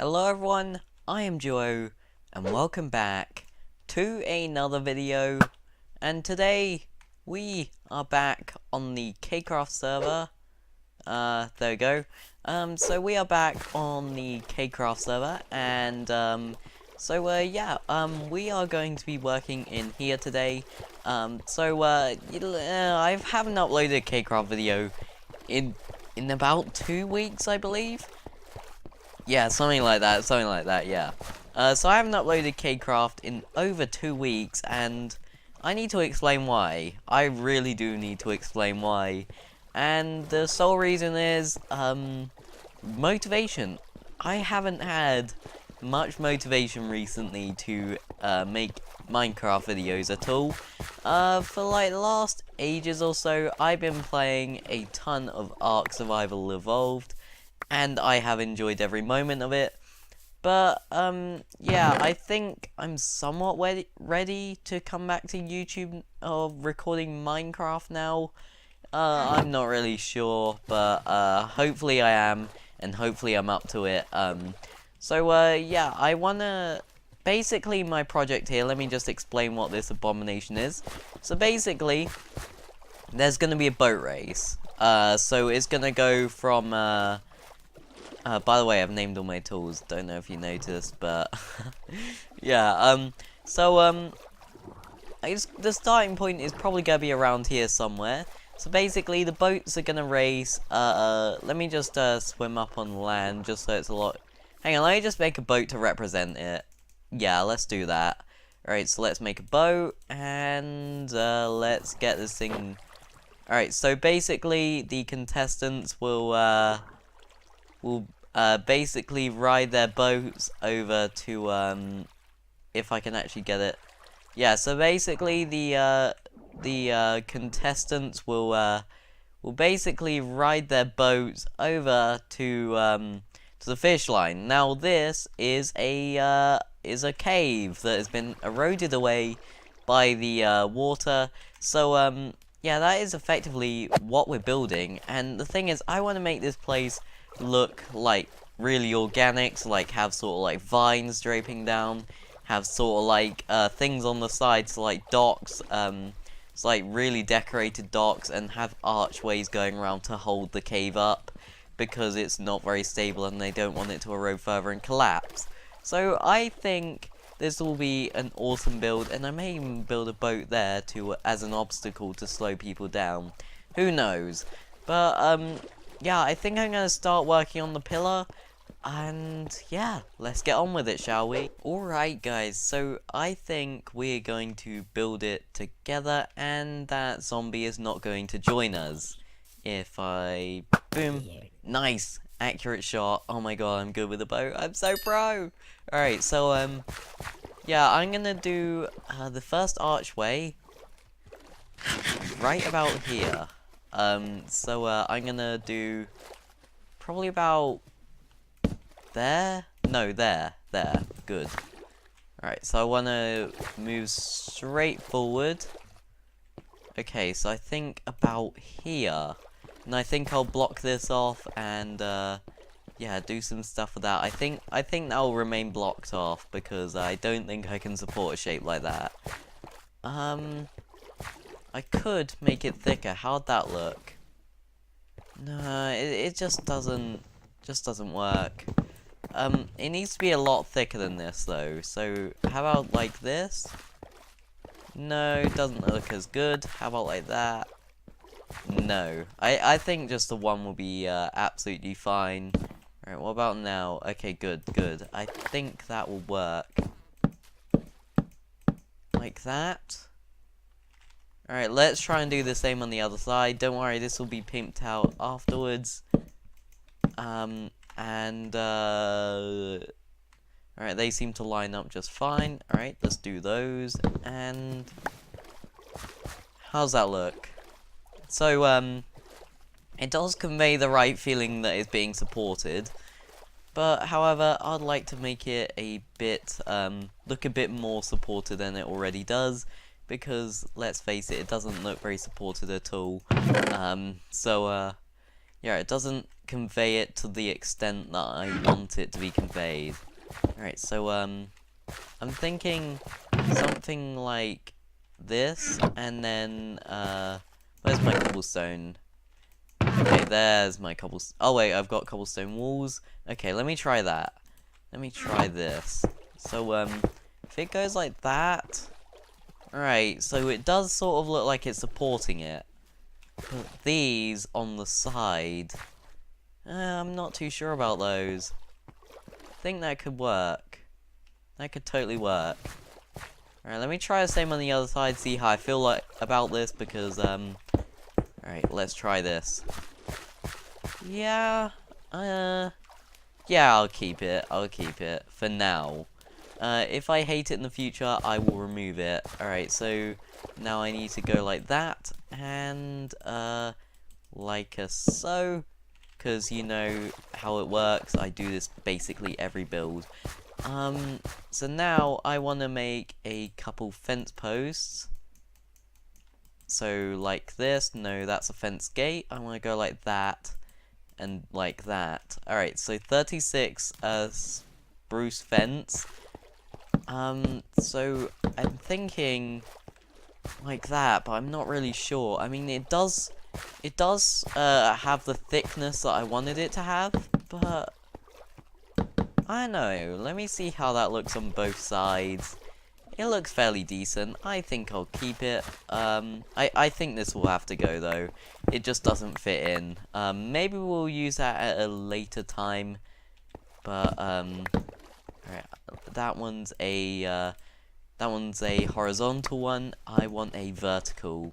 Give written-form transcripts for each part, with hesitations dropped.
Hello everyone, I am Joe, and welcome back to another video. And today, we are back on the KKraft server. There we go. So we are back on the KKraft server, and we are going to be working in here today. I haven't uploaded a KKraft video in about 2 weeks, I believe. Yeah, something like that, yeah. So I haven't uploaded KKraft in over 2 weeks, and I need to explain why. I really do need to explain why. And the sole reason is, motivation. I haven't had much motivation recently to, make Minecraft videos at all. For like the last ages or so, I've been playing a ton of Ark Survival Evolved, and I have enjoyed every moment of it. But, yeah, I think I'm somewhat ready to come back to YouTube or recording Minecraft now. I'm not really sure, but, hopefully I am, and hopefully I'm up to it. Yeah, I wanna... Basically, my project here, let me just explain what this abomination is. So basically, there's gonna be a boat race. So it's gonna go from, by the way, I've named all my tools. Don't know if you noticed, but yeah. The starting point is probably gonna be around here somewhere. So basically, the boats are gonna race. Let me just swim up on land, just so it's a lot. Hang on, let me just make a boat to represent it. Yeah, let's do that. Alright, so let's make a boat, and let's get this thing. Alright, so basically, the contestants will basically ride their boats over to, if I can actually get it. Yeah, so basically the contestants will basically ride their boats over to the fish line. Now this is a cave that has been eroded away by the water. So yeah, that is effectively what we're building. And the thing is, I want to make this place look like really organic, so like have sort of like vines draping down, have sort of like things on the sides, so like docks, it's like really decorated docks, and have archways going around to hold the cave up because it's not very stable and they don't want it to erode further and collapse. So I think this will be an awesome build, and I may even build a boat there to as an obstacle to slow people down. Who knows? But yeah, I think I'm going to start working on the pillar, and yeah, let's get on with it, shall we? Alright guys, so I think we're going to build it together, and that zombie is not going to join us. If I... boom. Nice! Accurate shot. Oh my god, I'm good with the bow. I'm so pro! Alright, so, yeah, I'm gonna do the first archway right about here. I'm gonna do probably about there? No, there. Good. Alright, so I wanna move straight forward. Okay, so I think about here. And I think I'll block this off and, yeah, do some stuff with that. I think that will remain blocked off because I don't think I can support a shape like that. I could make it thicker. How'd that look? No, it just doesn't work. It needs to be a lot thicker than this though. So how about like this? No, it doesn't look as good. How about like that? No. I think just the one will be absolutely fine. Alright, what about now? Okay, good. I think that will work. Like that. Alright, let's try and do the same on the other side. Don't worry, this will be pimped out afterwards. Alright, they seem to line up just fine. Alright, let's do those. And how's that look? So, it does convey the right feeling that it's being supported. But, however, I'd like to make it a bit, look a bit more supported than it already does. Because, let's face it, it doesn't look very supported at all. Yeah, it doesn't convey it to the extent that I want it to be conveyed. Alright, so, I'm thinking something like this, and then, where's my cobblestone? Okay, there's my cobblestone. Oh, wait, I've got cobblestone walls. Okay, let me try that. Let me try this. So, if it goes like that... Alright, so it does sort of look like it's supporting it. But these on the side... I'm not too sure about those. I think that could work. That could totally work. Alright, let me try the same on the other side, see how I feel like about this, because, alright, let's try this. Yeah, yeah, I'll keep it for now. If I hate it in the future, I will remove it. Alright, so now I need to go like that, and, like so, because you know how it works. I do this basically every build. So now I want to make a couple fence posts. So like this, no, that's a fence gate. I want to go like that, and like that. Alright, so 36 spruce fence. So I'm thinking like that, but I'm not really sure. I mean, it does have the thickness that I wanted it to have, but I don't know. Let me see how that looks on both sides. It looks fairly decent. I think I'll keep it. I think this will have to go though. It just doesn't fit in. Maybe we'll use that at a later time. But alright, that one's a horizontal one. I want a vertical.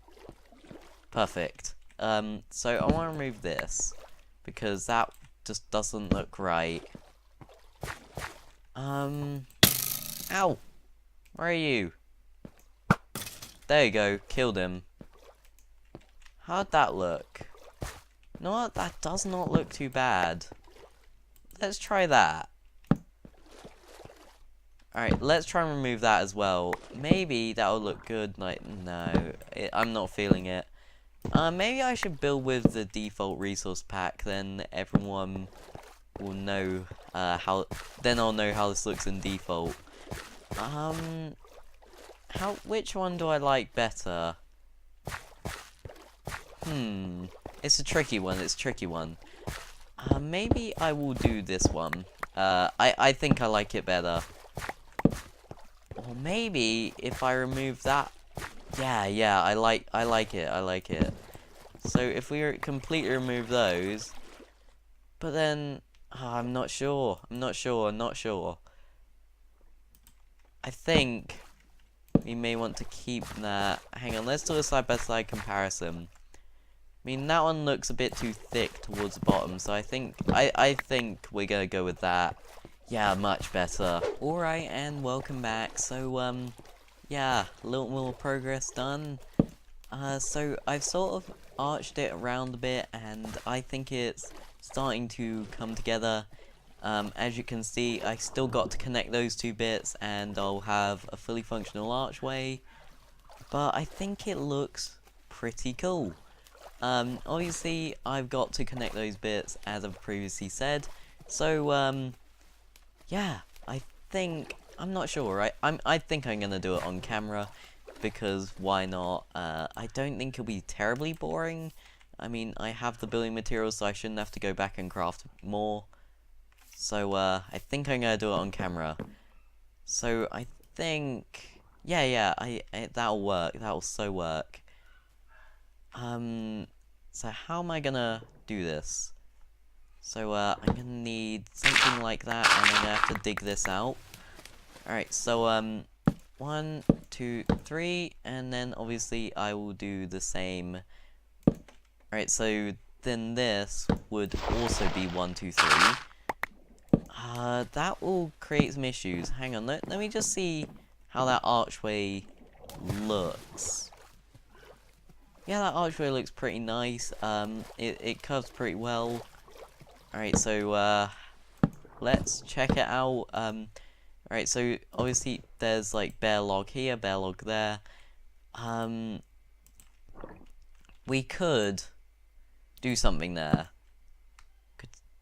Perfect. So I want to remove this because that just doesn't look right. Ow! Where are you? There you go, killed him. How'd that look? You know what? That does not look too bad. Let's try that. Alright, let's try and remove that as well. Maybe that'll look good. Like, no, I'm not feeling it. Maybe I should build with the default resource pack, then everyone will know then I'll know how this looks in default. Which one do I like better? It's a tricky one, maybe I will do this one. I think I like it better. Or maybe if I remove that, yeah, I like it. So if we completely remove those, but then, I'm not sure. I think we may want to keep that. Hang on, let's do a side-by-side comparison. I mean, that one looks a bit too thick towards the bottom, so I think we're gonna go with that. Yeah, much better. Alright, and welcome back. So, yeah, a little more progress done. So I've sort of arched it around a bit, and I think it's starting to come together. As you can see, I still got to connect those two bits, and I'll have a fully functional archway. But I think it looks pretty cool. Obviously, I've got to connect those bits, as I've previously said. So, yeah, I'm not sure, right? I think I'm gonna do it on camera, because why not? I don't think it'll be terribly boring. I mean, I have the building materials, so I shouldn't have to go back and craft more. So, I think I'm gonna do it on camera. So, I think... Yeah, that'll work. That'll so work. So how am I gonna do this? So, I'm gonna need something like that, and I'm gonna have to dig this out. Alright, so, 1, 2, 3, and then obviously I will do the same. Alright, so then this would also be 1, 2, 3. That will create some issues. Hang on, let me just see how that archway looks. Yeah, that archway looks pretty nice. It curves pretty well. Alright, so, let's check it out. Alright, so obviously there's like bare log here, bare log there. We could do something there.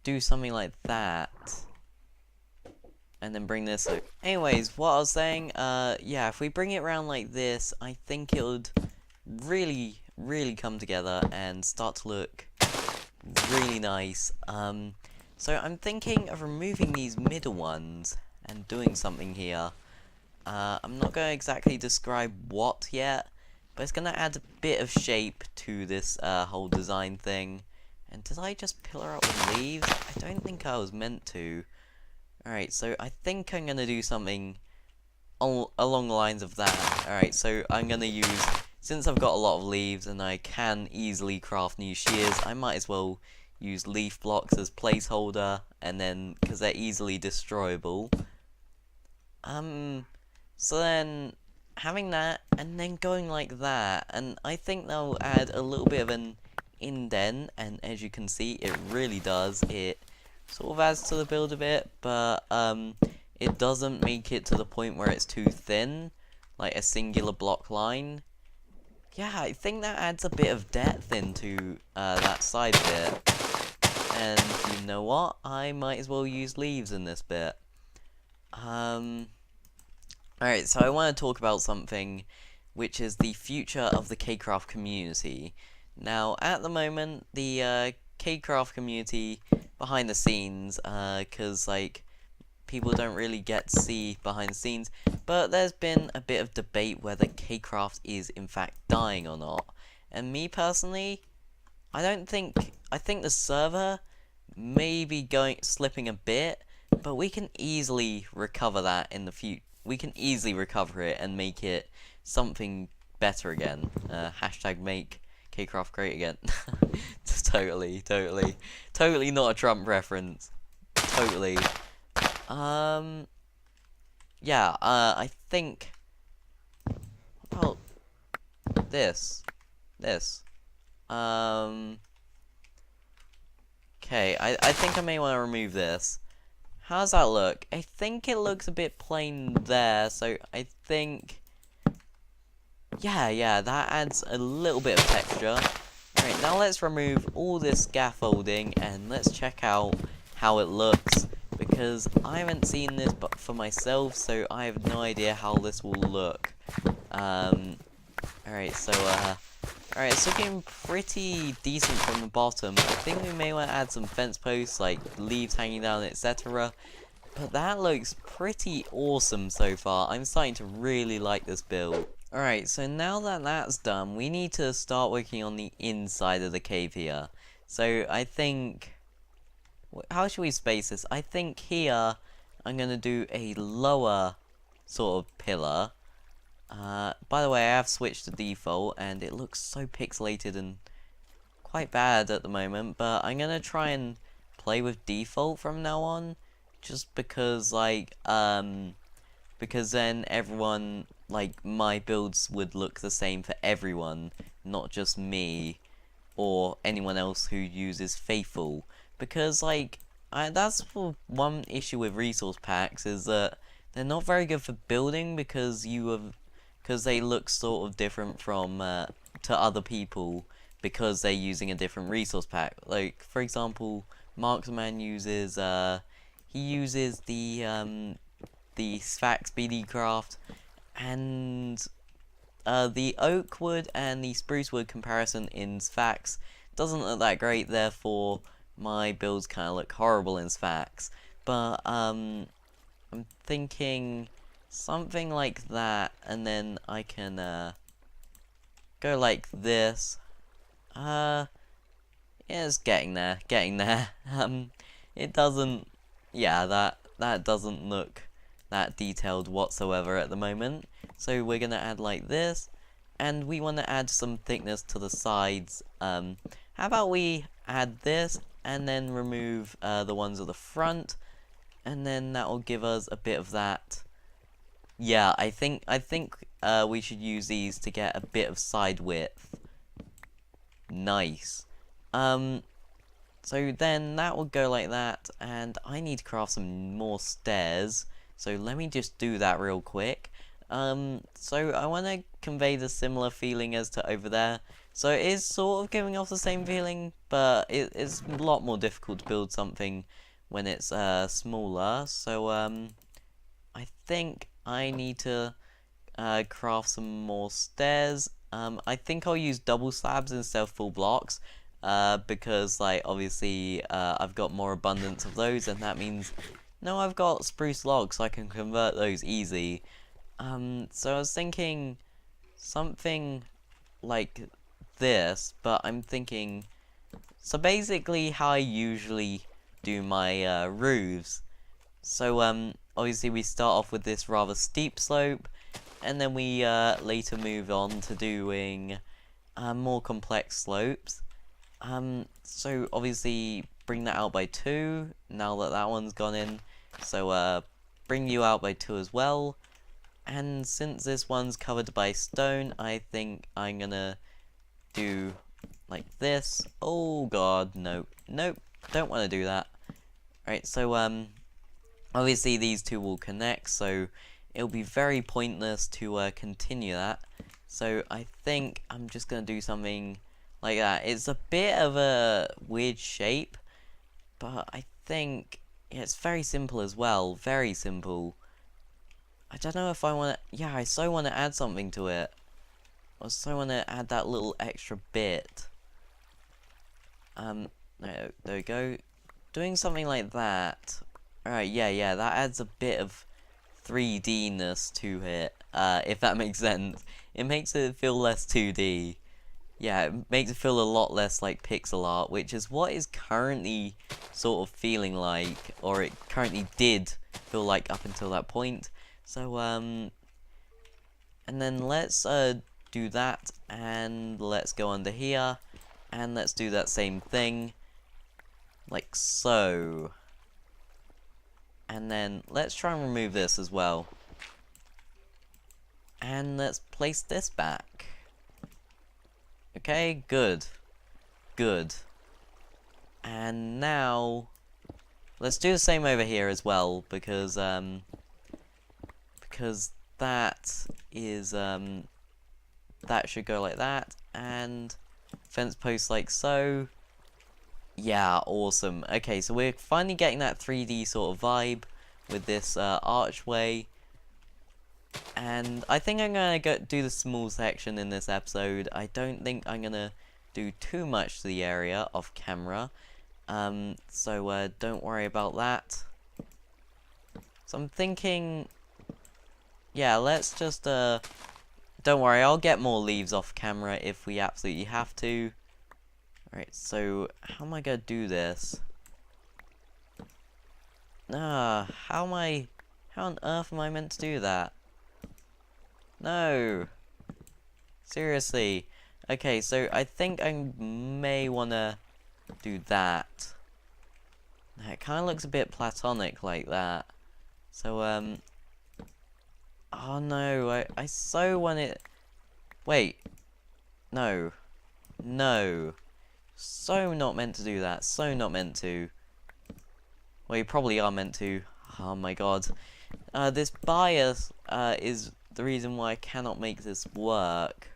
do something like that. And then bring this over. Anyways, what I was saying, yeah, if we bring it around like this, I think it would really, really come together and start to look really nice. So I'm thinking of removing these middle ones and doing something here. I'm not going to exactly describe what yet, but it's going to add a bit of shape to this whole design thing. And did I just pillar up with leaves? I don't think I was meant to. Alright, so I think I'm going to do something along the lines of that. Alright, so I'm going to use, since I've got a lot of leaves and I can easily craft new shears, I might as well use leaf blocks as placeholder, and then, because they're easily destroyable. So then, having that, and then going like that, and I think that'll add a little bit of an indent, and as you can see, it really does. It sort of adds to the build a bit, but it doesn't make it to the point where it's too thin, like a singular block line. Yeah, I think that adds a bit of depth into that side bit. And you know what? I might as well use leaves in this bit. Alright, so I want to talk about something which is the future of the KKraft community. Now, at the moment, the KKraft community behind the scenes, because like people don't really get to see behind the scenes, but there's been a bit of debate whether KKraft is in fact dying or not. And me personally, I think the server may be slipping a bit, but we can easily recover that in the future. We can easily recover it and make it something better again. Hashtag make KKraft great again. Totally not a Trump reference. Totally. Yeah, I think about this. Okay, I think I may want to remove this. How does that look? I think it looks a bit plain there, so I think... Yeah, that adds a little bit of texture. Alright, now let's remove all this scaffolding and let's check out how it looks, because I haven't seen this but for myself, so I have no idea how this will look. Alright, so it's looking pretty decent from the bottom. I think we may want to add some fence posts, like leaves hanging down, etc. But that looks pretty awesome so far. I'm starting to really like this build. Alright, so now that that's done, we need to start working on the inside of the cave here. So I think... How should we space this? I think here I'm going to do a lower sort of pillar. By the way, I have switched to default, and it looks so pixelated and quite bad at the moment, but I'm gonna try and play with default from now on, just because, like, because then everyone, like, my builds would look the same for everyone, not just me, or anyone else who uses Faithful, because, like, that's one issue with resource packs, is that they're not very good for building, because they look sort of different from to other people because they're using a different resource pack. Like, for example, Marksman uses he uses the Sphax BD craft, and the oak wood and the spruce wood comparison in Sphax doesn't look that great. Therefore, my builds kind of look horrible in Sphax. But I'm thinking something like that, and then I can go like this. Yeah, it's getting there. It doesn't, yeah, that doesn't look that detailed whatsoever at the moment. So we're gonna add like this, and we want to add some thickness to the sides. How about we add this and then remove the ones at the front, and then that will give us a bit of that. Yeah, I think we should use these to get a bit of side width. Nice. So then that will go like that, and I need to craft some more stairs. So let me just do that real quick. So I want to convey the similar feeling as to over there. So it is sort of giving off the same feeling, but it's a lot more difficult to build something when it's smaller. So I think I need to craft some more stairs. I think I'll use double slabs instead of full blocks, because like obviously I've got more abundance of those, and that means no, I've got spruce logs, so I can convert those easy. So I was thinking something like this, but I'm thinking, so basically how I usually do my roofs. So obviously we start off with this rather steep slope, and then we later move on to doing more complex slopes. So obviously bring that out by 2 now that that one's gone in. So bring you out by 2 as well. And since this one's covered by stone, I think I'm gonna do like this. Oh god, no. Nope, don't want to do that. Alright, so obviously these two will connect, so it'll be very pointless to continue that. So I think I'm just gonna do something like that. It's a bit of a weird shape, but I think it's very simple as well. Very simple. I don't know if I want to... Yeah, I so want to add something to it. I so want to add that little extra bit. There we go. Doing something like that. Alright, yeah, that adds a bit of 3D-ness to it, if that makes sense. It makes it feel less 2D. Yeah, it makes it feel a lot less like pixel art, which is what is currently sort of feeling like, or it currently did feel like up until that point. So, and then let's do that, and let's go under here, and let's do that same thing, like so. And then let's try and remove this as well. And let's place this back. Okay, good. Good. And now let's do the same over here as well, because that is that should go like that, and fence posts like so. Yeah, awesome. Okay, so we're finally getting that 3D sort of vibe with this archway. And I think I'm gonna do the small section in this episode. I don't think I'm gonna do too much to the area off camera. So don't worry about that. So I'm thinking, yeah, let's just don't worry, I'll get more leaves off camera if we absolutely have to. Alright, so how am I gonna do this? How on earth am I meant to do that? No. Seriously. Okay, so I think I may wanna do that. It kind of looks a bit platonic like that. So, oh no, I so want it... Wait. No. No. So not meant to do that. So not meant to. Well, you probably are meant to. Oh my god. This bias is the reason why I cannot make this work.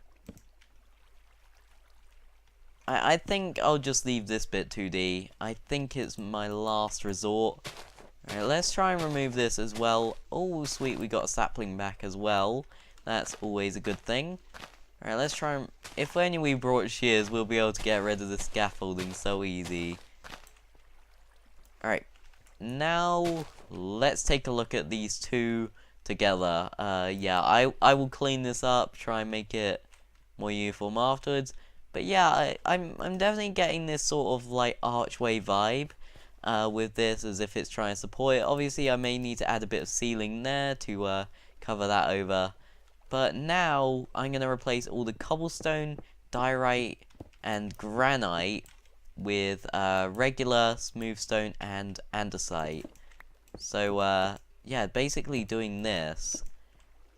I think I'll just leave this bit 2D. I think it's my last resort. Alright, let's try and remove this as well. Oh, sweet, we got a sapling back as well. That's always a good thing. Alright, let's try and... If only we brought shears, we'll be able to get rid of the scaffolding so easy. Alright, now let's take a look at these two together. Yeah, I will clean this up, try and make it more uniform afterwards. But yeah, I'm definitely getting this sort of like archway vibe with this, as if it's trying to support it. Obviously, I may need to add a bit of ceiling there to cover that over. But now I'm going to replace all the cobblestone, diorite, and granite with regular smooth stone and andesite. So yeah, basically doing this.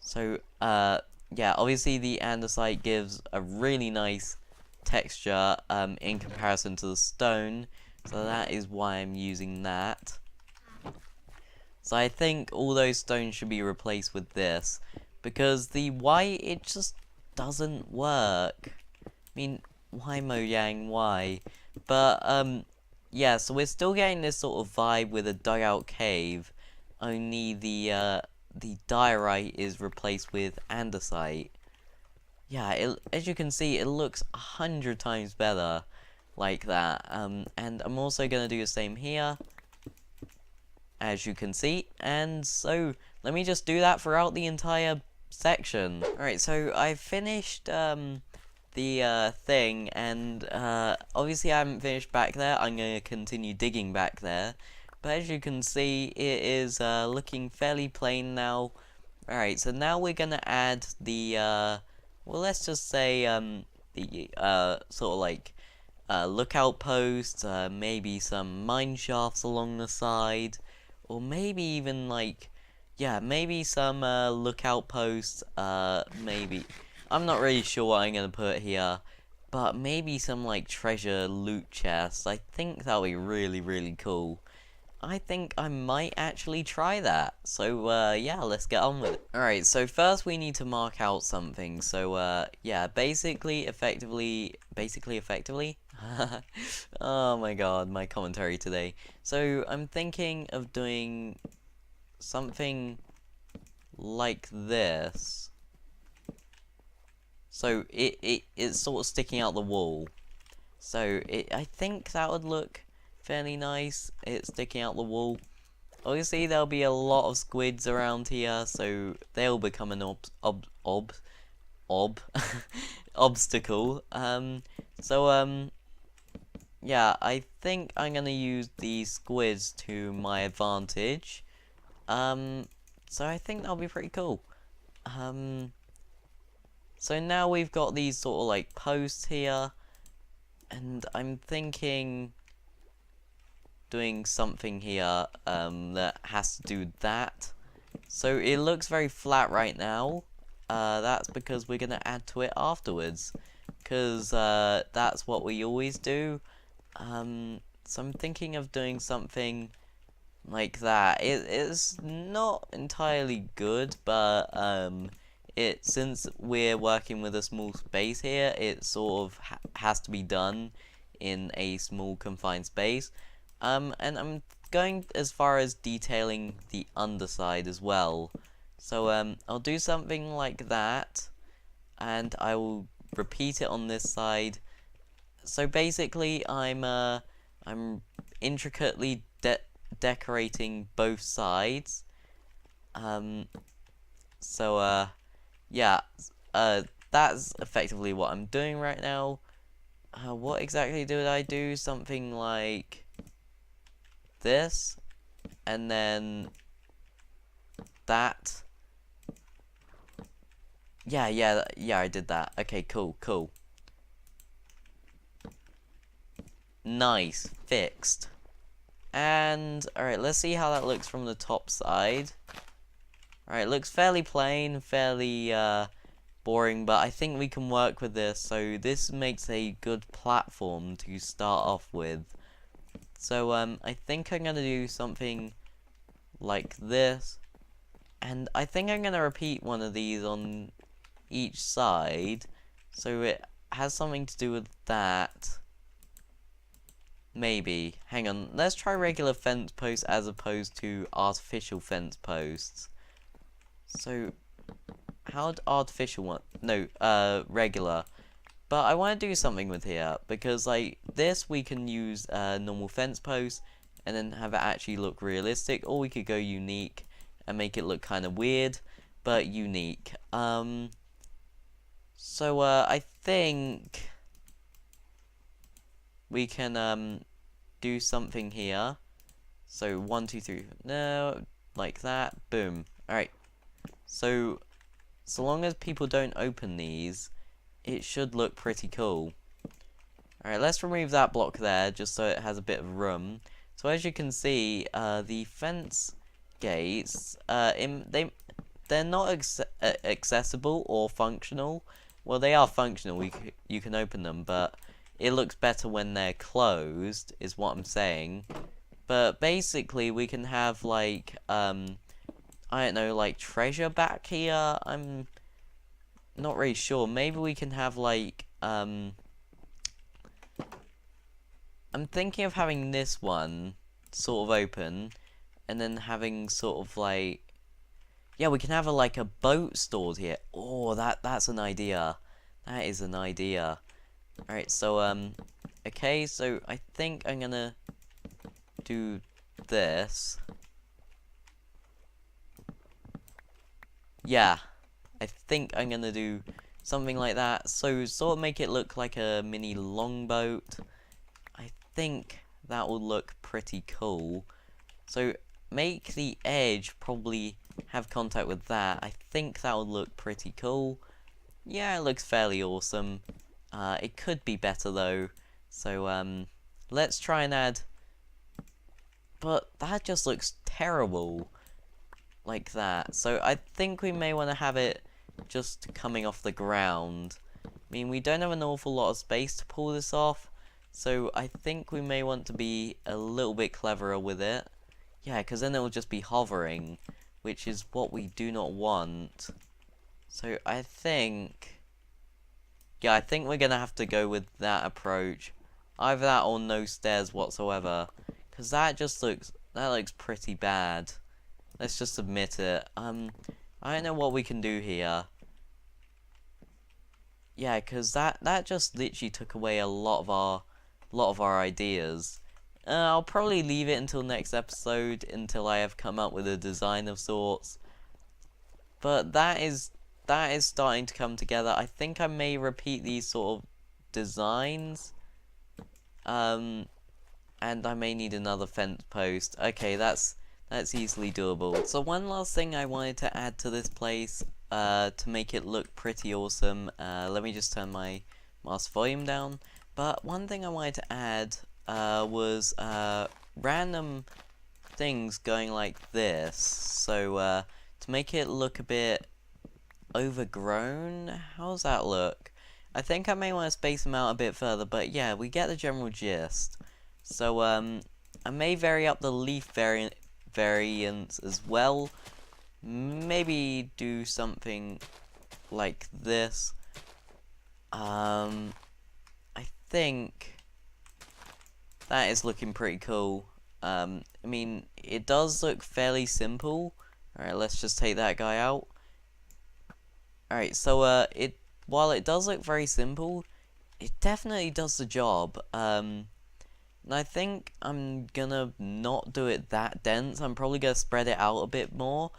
So yeah, obviously the andesite gives a really nice texture in comparison to the stone, so that is why I'm using that. So I think all those stones should be replaced with this, because the white, it just doesn't work. I mean, Why Mojang? Why? But, yeah, so we're still getting this sort of vibe with a dugout cave, only the diorite is replaced with andesite. Yeah, as you can see, it looks 100 times better like that. And I'm also gonna do the same here, as you can see. And so, let me just do that throughout the entire section. Alright, so I finished, the thing, and obviously I haven't finished back there. I'm going to continue digging back there, but as you can see, it is looking fairly plain now. Alright, so now we're going to add the well, let's just say the sort of like lookout posts, maybe some mine shafts along the side, or maybe even like, yeah, maybe some lookout posts, maybe, I'm not really sure what I'm gonna put here, but maybe some like treasure loot chests. I think that'll be really, really cool. I think I might actually try that. So, yeah, let's get on with it. Alright, so first we need to mark out something. So, yeah, basically, effectively... Oh my god, my commentary today. So, I'm thinking of doing something like this. So, it's sort of sticking out the wall. So, I think that would look fairly nice. It's sticking out the wall. Obviously, there'll be a lot of squids around here, so they'll become an obstacle. Yeah, I think I'm gonna use these squids to my advantage. So I think that'll be pretty cool. So now we've got these sort of like posts here, and I'm thinking doing something here that has to do that. So it looks very flat right now. That's because we're gonna add to it afterwards, because that's what we always do. So I'm thinking of doing something like that. It is not entirely good, but since we're working with a small space here, it sort of has to be done in a small confined space. And I'm going as far as detailing the underside as well. So I'll do something like that, and I will repeat it on this side. So basically, I'm intricately decorating both sides. Yeah, that's effectively what I'm doing right now. What exactly did I do? Something like this, and then that. Yeah, I did that. Okay, cool. Nice, fixed. And, alright, let's see how that looks from the top side. Alright, looks fairly plain, fairly boring, but I think we can work with this. So this makes a good platform to start off with. So I think I'm gonna do something like this, and I think I'm gonna repeat one of these on each side, so it has something to do with that. Maybe. Hang on, let's try regular fence posts as opposed to artificial fence posts. So how'd artificial one? No, regular. But I want to do something with here, because like this we can use normal fence posts and then have it actually look realistic, or we could go unique and make it look kind of weird, but unique. So I think we can do something here. So 1, 2, 3, no, like that, boom. Alright, so long as people don't open these, it should look pretty cool. Alright, let's remove that block there, just so it has a bit of room. So as you can see, the fence gates, they're not accessible or functional. Well, they are functional, you can open them, but it looks better when they're closed, is what I'm saying. But basically, we can have, like, I don't know, like, treasure back here. I'm not really sure. Maybe we can have, like, I'm thinking of having this one sort of open, and then having sort of like, yeah, we can have like a boat stored here. Oh, that's an idea. That is an idea. All right, so okay, so I think I'm gonna do this. Yeah, I think I'm gonna do something like that. So sort of make it look like a mini longboat. I think that will look pretty cool. So make the edge probably have contact with that. I think that would look pretty cool. Yeah, it looks fairly awesome. It could be better though. So let's try and add. But that just looks terrible. Like that. So I think we may want to have it just coming off the ground. I mean, we don't have an awful lot of space to pull this off, so I think we may want to be a little bit cleverer with it. Yeah, because then it will just be hovering, which is what we do not want. So I think, yeah, I think we're gonna have to go with that approach. Either that or no stairs whatsoever, because that looks pretty bad. Let's just admit it. I don't know what we can do here. Yeah, because that just literally took away a lot of our ideas. I'll probably leave it until next episode until I have come up with a design of sorts. But that is starting to come together. I think I may repeat these sort of designs. And I may need another fence post. Okay, that's easily doable. So one last thing I wanted to add to this place, to make it look pretty awesome. Let me just turn my master volume down. But one thing I wanted to add was random things going like this. So to make it look a bit overgrown, how's that look? I think I may want to space them out a bit further, but yeah, we get the general gist. So I may vary up the leaf variants as well. Maybe do something like this. I think that is looking pretty cool. I mean, it does look fairly simple. Alright, let's just take that guy out. Alright, so while it does look very simple, it definitely does the job. And I think I'm gonna not do it that dense. I'm probably gonna spread it out a bit more.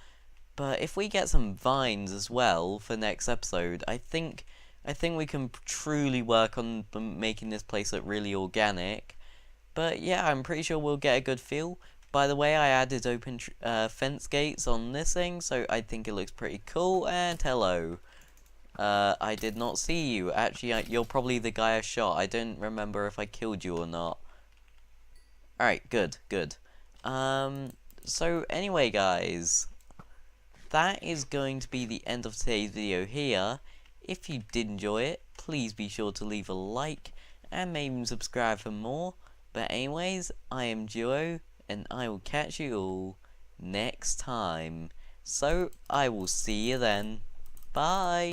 But if we get some vines as well for next episode, I think we can truly work on making this place look really organic. But yeah, I'm pretty sure we'll get a good feel. By the way, I added open fence gates on this thing, so I think it looks pretty cool. And hello. I did not see you. Actually, you're probably the guy I shot. I don't remember if I killed you or not. Alright, good. So anyway, guys, that is going to be the end of today's video here. If you did enjoy it, please be sure to leave a like and maybe subscribe for more. But anyways, I am Duo, and I will catch you all next time. So, I will see you then. Bye!